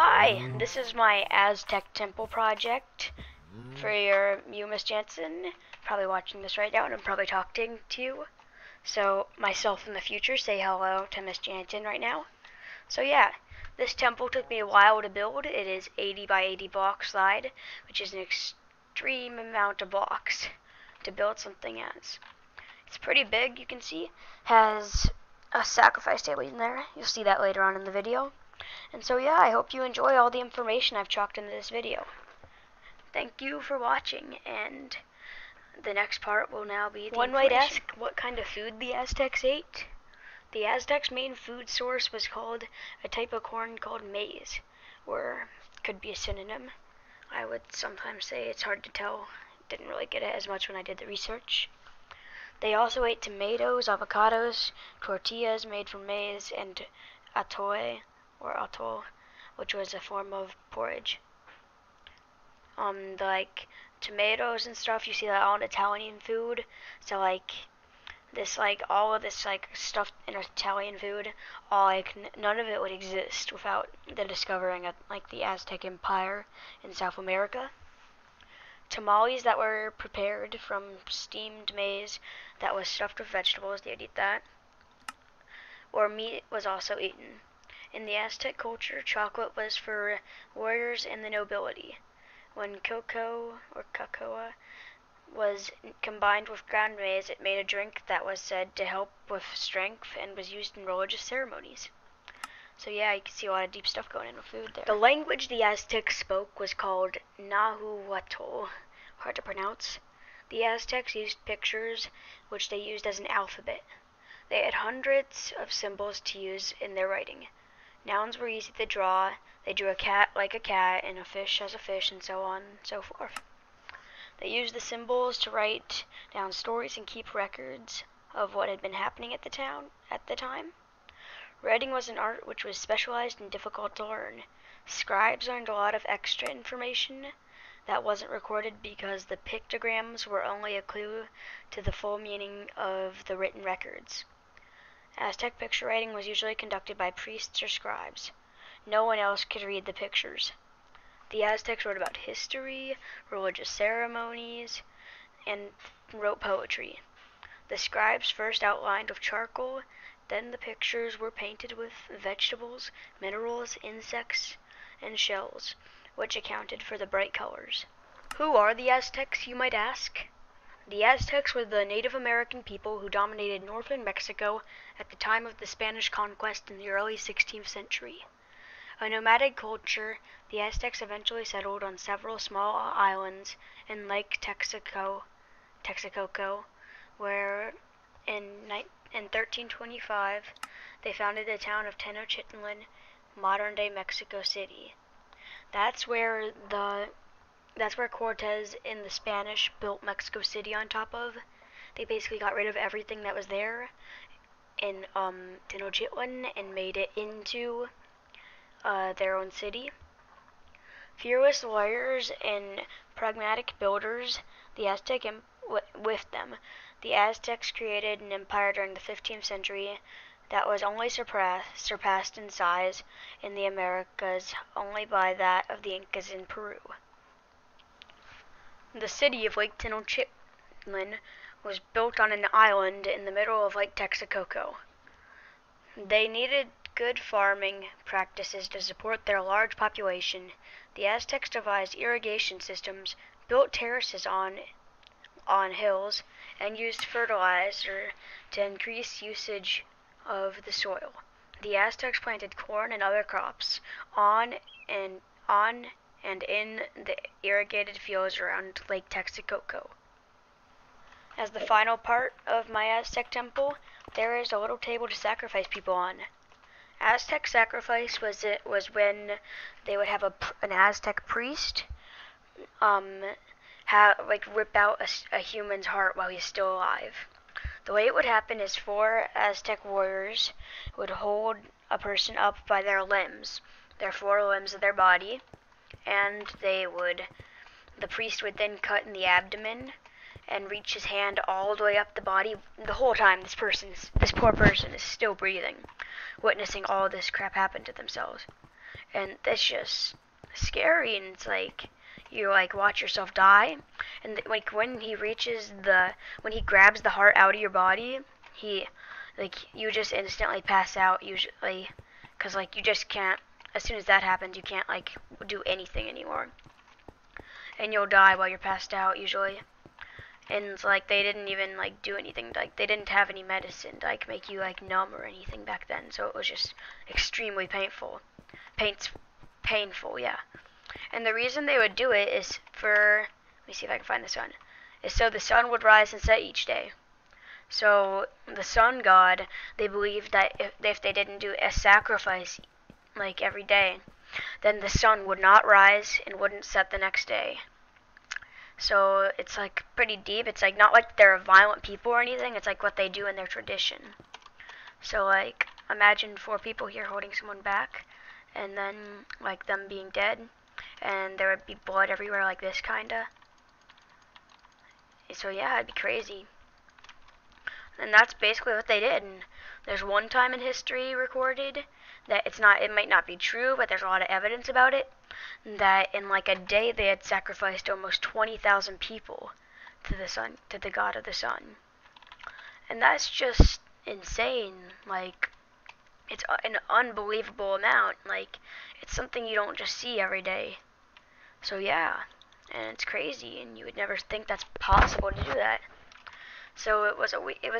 Hi, this is my Aztec temple project for you, Miss Jansen. Probably watching this right now, and I'm probably talking to you. So, myself in the future, say hello to Miss Jansen right now. So yeah, this temple took me a while to build. It is 80 by 80 blocks wide, which is an extreme amount of blocks to build something as. It's pretty big, you can see. Has a sacrifice table in there. You'll see that later on in the video. And so yeah, I hope you enjoy all the information I've chalked into this video. Thank you for watching, and the next part will now be the One might ask what kind of food the Aztecs ate. The Aztecs' main food source was called a type of corn called maize, or could be a synonym. I would sometimes say it's hard to tell. Didn't really get it as much when I did the research. They also ate tomatoes, avocados, tortillas made from maize, and atole, or atole, which was a form of porridge. Tomatoes and stuff, you see that all in Italian food. So all of this stuff in Italian food, none of it would exist without the discovering of the Aztec Empire in South America. Tamales that were prepared from steamed maize that was stuffed with vegetables, they'd eat that. Or meat was also eaten. In the Aztec culture, chocolate was for warriors and the nobility. When cocoa or cocoa was combined with ground maize, it made a drink that was said to help with strength and was used in religious ceremonies. So yeah, you can see a lot of deep stuff going in with food there. The language the Aztecs spoke was called Nahuatl, hard to pronounce. The Aztecs used pictures, which they used as an alphabet. They had hundreds of symbols to use in their writing. Nouns were easy to draw. They drew a cat like a cat, and a fish as a fish, and so on and so forth. They used the symbols to write down stories and keep records of what had been happening at the time. Writing was an art which was specialized and difficult to learn. Scribes learned a lot of extra information that wasn't recorded because the pictograms were only a clue to the full meaning of the written records. Aztec picture writing was usually conducted by priests or scribes. No one else could read the pictures. The Aztecs wrote about history, religious ceremonies, and wrote poetry. The scribes first outlined with charcoal, then the pictures were painted with vegetables, minerals, insects, and shells, which accounted for the bright colors. Who are the Aztecs, you might ask? The Aztecs were the Native American people who dominated northern Mexico at the time of the Spanish conquest in the early 16th century. A nomadic culture, the Aztecs eventually settled on several small islands in Lake Texcoco, where in 1325 they founded the town of Tenochtitlan, modern-day Mexico City. That's where Cortez and the Spanish built Mexico City on top of. They basically got rid of everything that was there in Tenochtitlan and made it into their own city. Fearless warriors and pragmatic builders, the Aztecs created an empire during the 15th century that was only surpassed in size in the Americas only by that of the Incas in Peru. The city of Lake Tenochtitlan was built on an island in the middle of Lake Texcoco. They needed good farming practices to support their large population. The Aztecs devised irrigation systems, built terraces on hills, and used fertilizer to increase usage of the soil. The Aztecs planted corn and other crops on and in the irrigated fields around Lake Texcoco. As the final part of my Aztec temple, there is a little table to sacrifice people on. Aztec sacrifice was when they would have an Aztec priest rip out a human's heart while he's still alive. The way it would happen is 4 Aztec warriors would hold a person up by their limbs, their 4 limbs of their body, and the priest would then cut in the abdomen and reach his hand all the way up the body. The whole time this poor person is still breathing, witnessing all this crap happen to themselves. and that's just scary. And it's like you like watch yourself die, and like when he grabs the heart out of your body, he like you just instantly pass out usually, because like you just can't. As soon as that happens, you can't like do anything anymore, and you'll die while you're passed out usually. And it's like they didn't even like do anything, like they didn't have any medicine to like make you like numb or anything back then, so it was just extremely painful, yeah. And the reason they would do it is let me see if I can find the sun, is so the sun would rise and set each day. So the sun god, they believed that if they didn't do a sacrifice like every day, then the sun would not rise and wouldn't set the next day. So it's like pretty deep. It's like not like they're violent people or anything. It's like what they do in their tradition. So like imagine 4 people here holding someone back, and then like them being dead, and there would be blood everywhere like this kinda. So yeah, it'd be crazy. And that's basically what they did. And there's one time in history recorded that it might not be true, but there's a lot of evidence about it, that in like a day they had sacrificed almost 20,000 people to the sun, to the god of the sun. And that's just insane. Like, it's an unbelievable amount. Like, it's something you don't just see every day. So yeah, and it's crazy, and you would never think that's possible to do that. So it was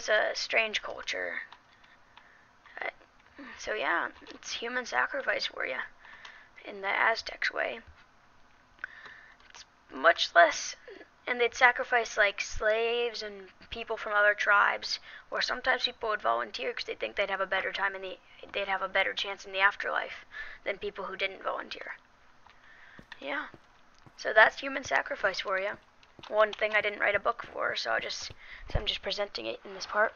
a strange culture. So yeah, it's human sacrifice for you in the Aztecs way. It's much less, and they'd sacrifice like slaves and people from other tribes, or sometimes people would volunteer because they think they'd have a better chance in the afterlife than people who didn't volunteer. Yeah, so that's human sacrifice for you. One thing I didn't write a book for, so I'm just presenting it in this part.